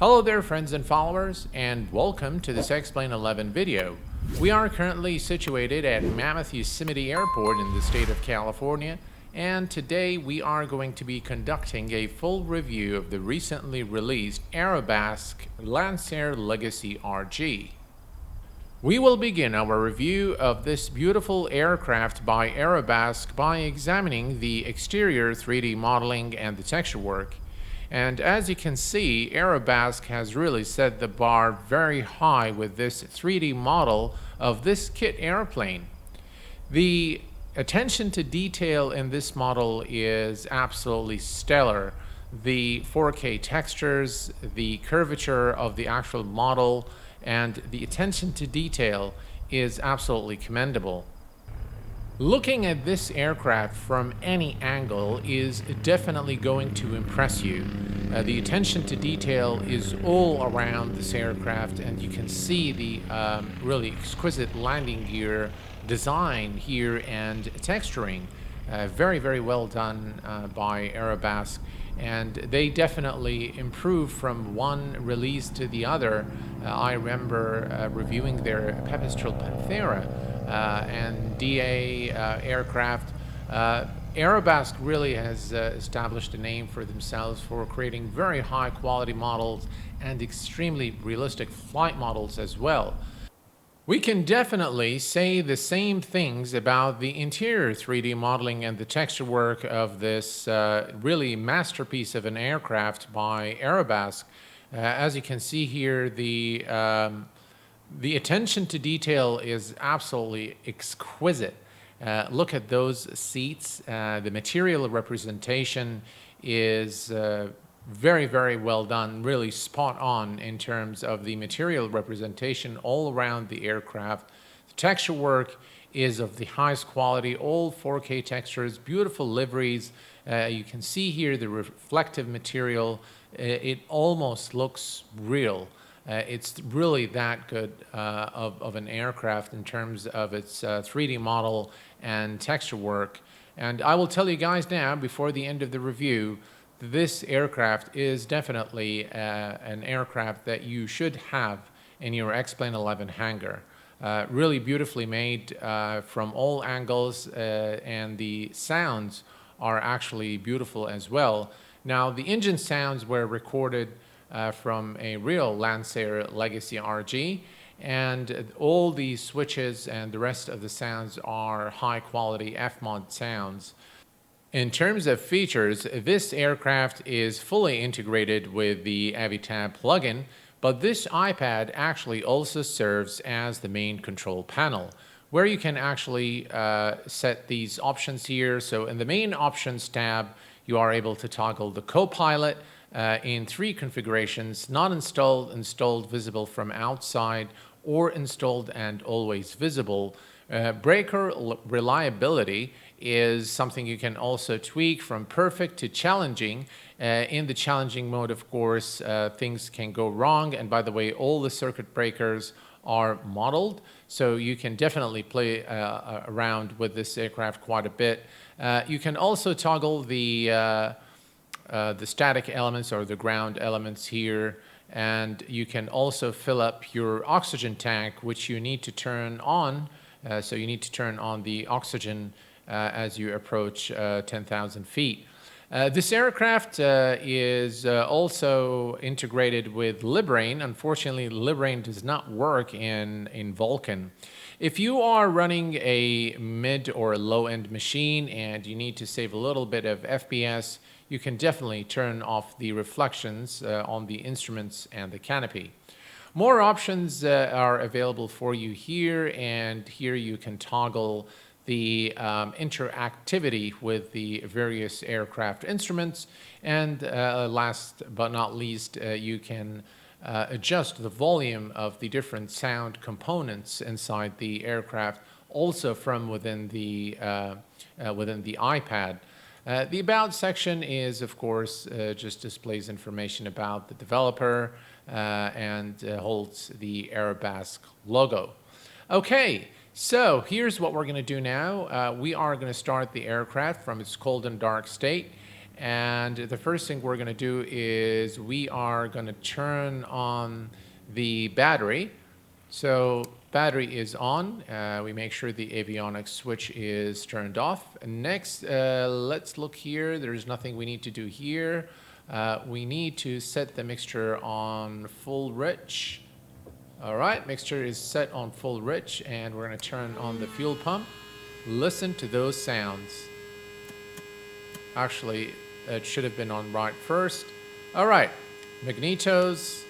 Hello there friends and followers, and welcome to this X-Plane 11 video. We are currently situated at Mammoth Yosemite Airport in the state of California, and today we are going to be conducting a full review of the recently released Aerobask Lancair Legacy RG. We will begin our review of this beautiful aircraft by Aerobask by examining the exterior 3D modeling and the texture work. And as you can see, Aerobask has really set the bar very high with this 3D model of this kit airplane. The attention to detail in this model is absolutely stellar. The 4K textures, the curvature of the actual model, and the attention to detail is absolutely commendable. Looking at this aircraft from any angle is definitely going to impress you. The attention to detail is all around this aircraft, and you can see the really exquisite landing gear design here and texturing. Very well done by Aerobask, and they definitely improve from one release to the other. I remember reviewing their Pipistrel Panthera and DA aircraft. Aerobask really has established a name for themselves for creating very high quality models and extremely realistic flight models as well. We can definitely say the same things about the interior 3D modeling and the texture work of this really masterpiece of an aircraft by Aerobask. As you can see here, the attention to detail is absolutely exquisite. Look at those seats. The material representation is very well done, really spot on in terms of the material representation all around the aircraft. The texture work is of the highest quality, all 4K textures, beautiful liveries. You can see here the reflective material. It almost looks real. It's really that good of an aircraft in terms of its 3D model and texture work. And I will tell you guys now, before the end of the review, this aircraft is definitely an aircraft that you should have in your X-Plane 11 hangar. Really beautifully made from all angles, and the sounds are actually beautiful as well. Now, the engine sounds were recorded from a real Lancair Legacy RG, and all the switches and the rest of the sounds are high quality F-mod sounds. In terms of features, this aircraft is fully integrated with the AviTab plugin, but this iPad actually also serves as the main control panel, where you can actually set these options here. So in the main options tab, you are able to toggle the co-pilot in 3 configurations: not installed, installed, visible from outside, or installed and always visible. Breaker reliability is something you can also tweak from perfect to challenging. In the challenging mode, of course, things can go wrong. And by the way, all the circuit breakers are modeled, so you can definitely play around with this aircraft quite a bit. You can also toggle the static elements or the ground elements here, and you can also fill up your oxygen tank, which you need to turn on. So you need to turn on the oxygen as you approach 10,000 feet. This aircraft is also integrated with Librain. Unfortunately, Librain does not work in Vulkan. If you are running a mid or low-end machine and you need to save a little bit of FPS, you can definitely turn off the reflections on the instruments and the canopy. More options are available for you here, and here you can toggle the interactivity with the various aircraft instruments, and last but not least, you can adjust the volume of the different sound components inside the aircraft, also from within the iPad. The About section is, of course, just displays information about the developer and holds the Aerobask logo. Okay, so here's what we're going to do now. We are going to start the aircraft from its cold and dark state, And the first thing we're going to do is we are going to turn on the battery. So battery is on. We make sure the avionics switch is turned off. And next, let's look here. There's nothing we need to do here. We need to set the mixture on full rich. All right, mixture is set on full rich, and we're going to turn on the fuel pump. Listen to those sounds. Actually, it should have been on right first. All right, magnetos,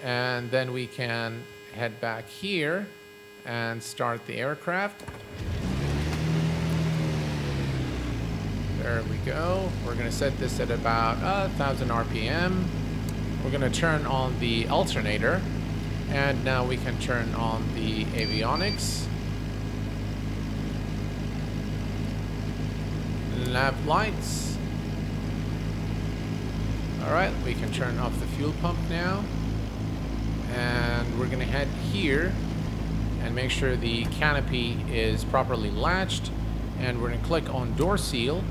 and then we can head back here and start the aircraft. There we go. We're going to set this at about 1,000 RPM. We're going to turn on the alternator, and now we can turn on the avionics. Nav lights. Alright, we can turn off the fuel pump now. And we're going to head here and make sure the canopy is properly latched. And we're going to click on door seal.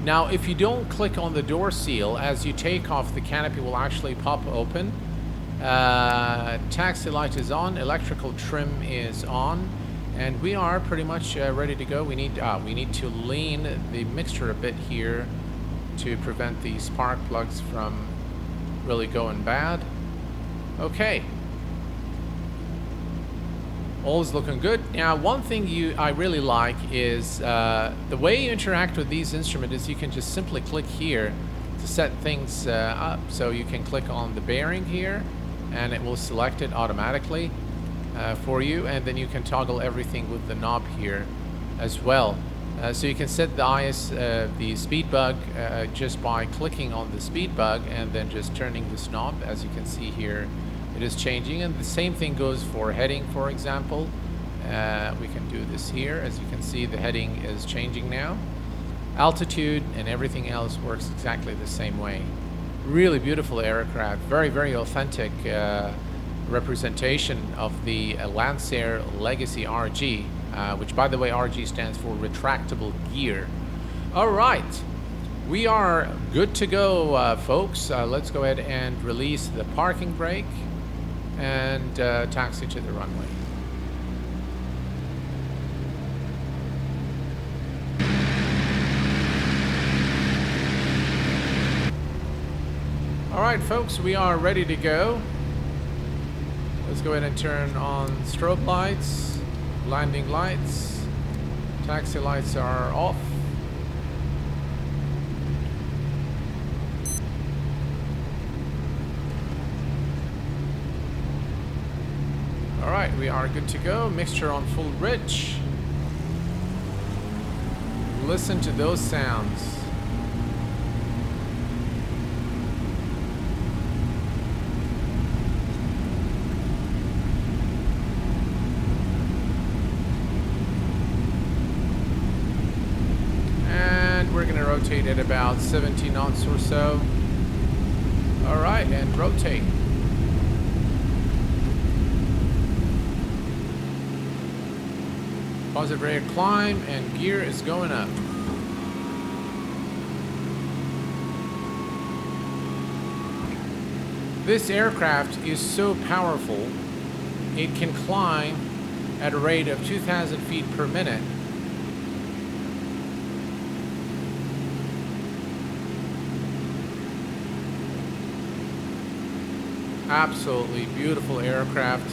Now, if you don't click on the door seal, as you take off, the canopy will actually pop open. Taxi light is on, electrical trim is on, and we are pretty much ready to go. We need to lean the mixture a bit here to prevent the spark plugs from really going bad. Okay. All is looking good. Now, one thing I really like is the way you interact with these instruments is you can just simply click here to set things up. So you can click on the bearing here, and it will select it automatically for you, and then you can toggle everything with the knob here as well. So you can set the speed bug just by clicking on the speed bug and then just turning this knob. As you can see here, it is changing, and the same thing goes for heading, for example. We can do this here. As you can see, the heading is changing now. Altitude and everything else works exactly the same way. Really beautiful aircraft, very, very authentic representation of the Lancair Legacy RG, which, by the way, RG stands for retractable gear. All right, we are good to go, folks. Let's go ahead and release the parking brake and taxi to the runway. All right, folks, we are ready to go. Let's go ahead and turn on strobe lights, landing lights, taxi lights are off. All right, we are good to go. Mixture on full rich. Listen to those sounds. And we're going to rotate at about 70 knots or so. All right, and rotate. Positive rate of climb, and gear is going up. This aircraft is so powerful, it can climb at a rate of 2,000 feet per minute. Absolutely beautiful aircraft,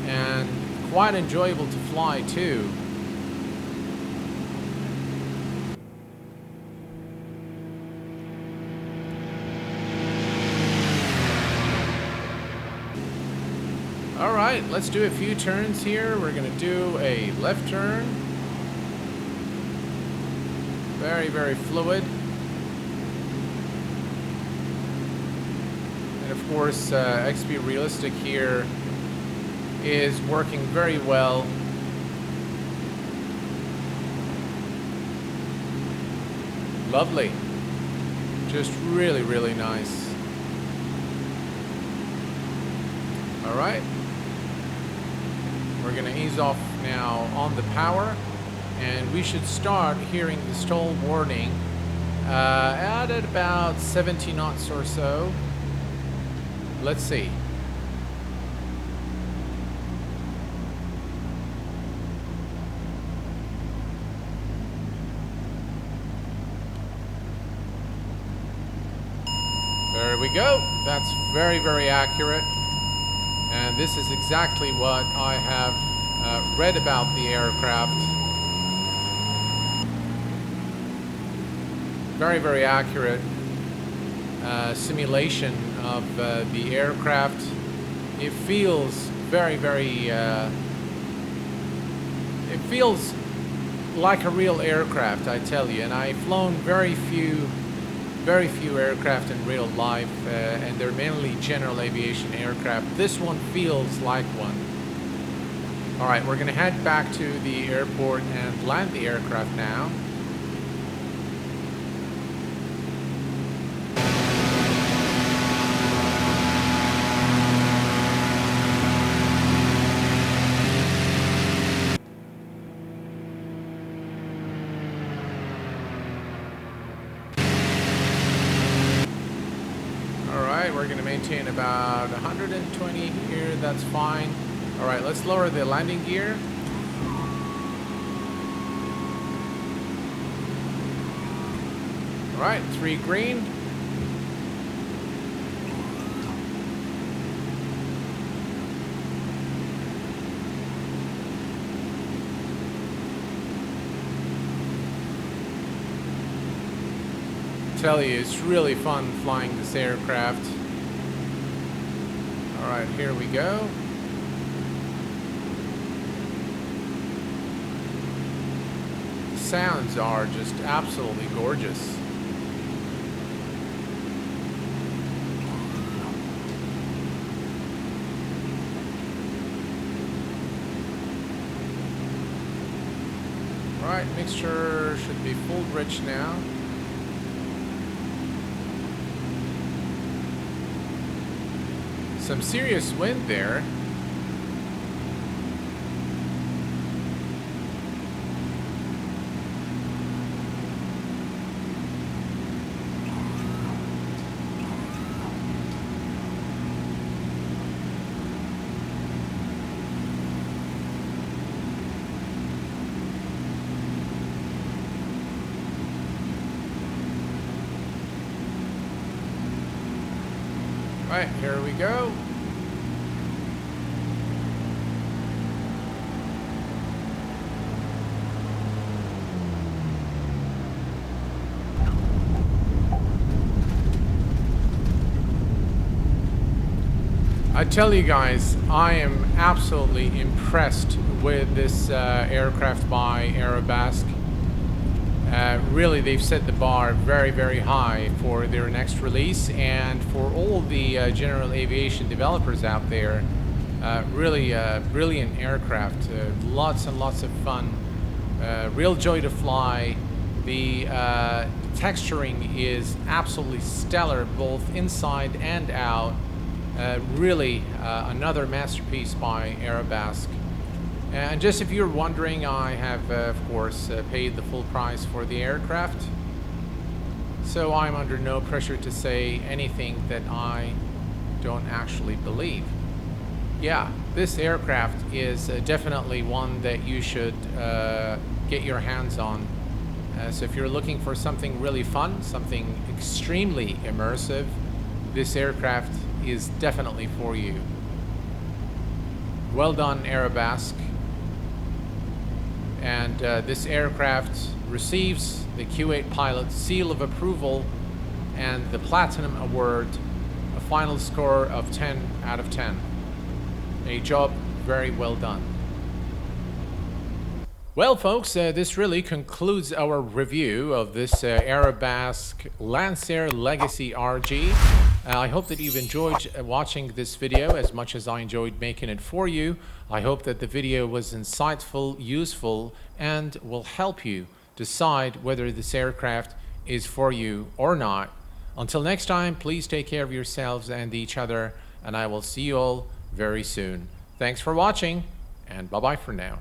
and quite enjoyable to fly too. All right, let's do a few turns here. We're going to do a left turn. Very, very fluid. And of course, XP Realistic here is working very well. Lovely. Just really, really nice. All right. We're going to ease off now on the power, and we should start hearing the stall warning At about 70 knots or so. Let's see. There we go. That's very, very accurate. And this is exactly what I have read about the aircraft. Very, very accurate simulation of the aircraft. It feels very, very... it feels like a real aircraft, I tell you. And I've flown very few aircraft in real life, and they're mainly general aviation aircraft. This one feels like one. All right, we're gonna head back to the airport and land the aircraft now. We're going to maintain about 120 here. That's fine. All right, let's lower the landing gear. All right, 3 green. Tell you, it's really fun flying this aircraft. All right, here we go. The sounds are just absolutely gorgeous. All right, mixture should be full rich now. Some serious wind there. Right, here we go. I tell you guys, I am absolutely impressed with this aircraft by Aerobask. Really, they've set the bar very, very high for their next release, and for all the general aviation developers out there, really brilliant aircraft, lots and lots of fun, real joy to fly. The texturing is absolutely stellar, both inside and out. Really another masterpiece by Aerobask. And just if you're wondering, I have, of course, paid the full price for the aircraft. So I'm under no pressure to say anything that I don't actually believe. Yeah, this aircraft is definitely one that you should get your hands on. So if you're looking for something really fun, something extremely immersive, this aircraft is definitely for you. Well done, Aerobask. And this aircraft receives the Q8Pilot seal of approval and the Platinum Award, a final score of 10 out of 10. A job very well done. Well, folks, this really concludes our review of this Aerobask Lancair Legacy RG. I hope that you've enjoyed watching this video as much as I enjoyed making it for you. I hope that the video was insightful, useful, and will help you decide whether this aircraft is for you or not. Until next time, please take care of yourselves and each other, and I will see you all very soon. Thanks for watching, and bye-bye for now.